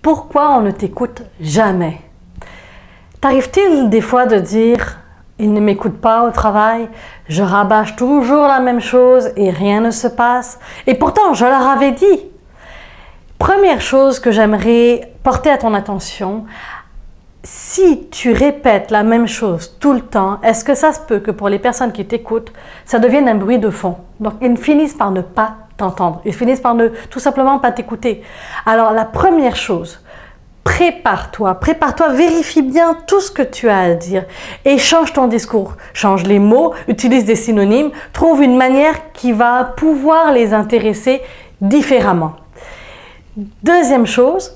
Pourquoi on ne t'écoute jamais? T'arrive-t-il des fois de dire « il ne m'écoute pas au travail, je rabâche toujours la même chose et rien ne se passe, et pourtant je leur avais dit ». Première chose que j'aimerais porter à ton attention, si tu répètes la même chose tout le temps, est-ce que ça se peut que pour les personnes qui t'écoutent, ça devienne un bruit de fond? Donc ils finissent par ne pas t'entendre, ils finissent par ne tout simplement pas t'écouter. Alors la première chose, prépare-toi, vérifie bien tout ce que tu as à dire et change ton discours. Change les mots, utilise des synonymes, trouve une manière qui va pouvoir les intéresser différemment. Deuxième chose,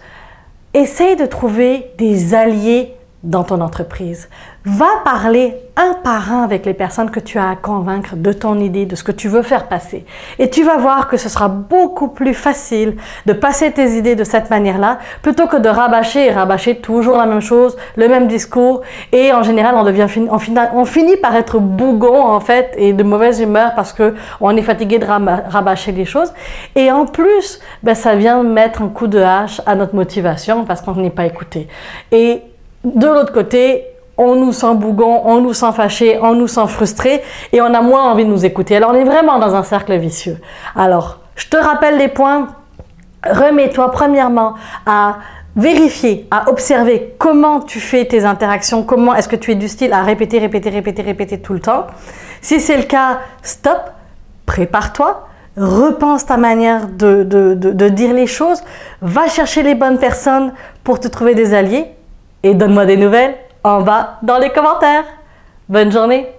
essaye de trouver des alliés dans ton entreprise. Va parler un par un avec les personnes que tu as à convaincre de ton idée, de ce que tu veux faire passer. Et tu vas voir que ce sera beaucoup plus facile de passer tes idées de cette manière-là, plutôt que de rabâcher toujours la même chose, le même discours. Et en général, on finit par être bougon en fait et de mauvaise humeur parce qu'on est fatigué de rabâcher les choses. Et en plus, ça vient mettre un coup de hache à notre motivation parce qu'on n'est pas écouté. Et de l'autre côté, on nous sent bougon, on nous sent fâché, on nous sent frustré et on a moins envie de nous écouter. Alors, on est vraiment dans un cercle vicieux. Alors, je te rappelle les points. Remets-toi premièrement à vérifier, à observer comment tu fais tes interactions, comment est-ce que tu es du style à répéter tout le temps. Si c'est le cas, stop, prépare-toi. Repense ta manière de dire les choses. Va chercher les bonnes personnes pour te trouver des alliés et donne-moi des nouvelles en bas dans les commentaires. Bonne journée!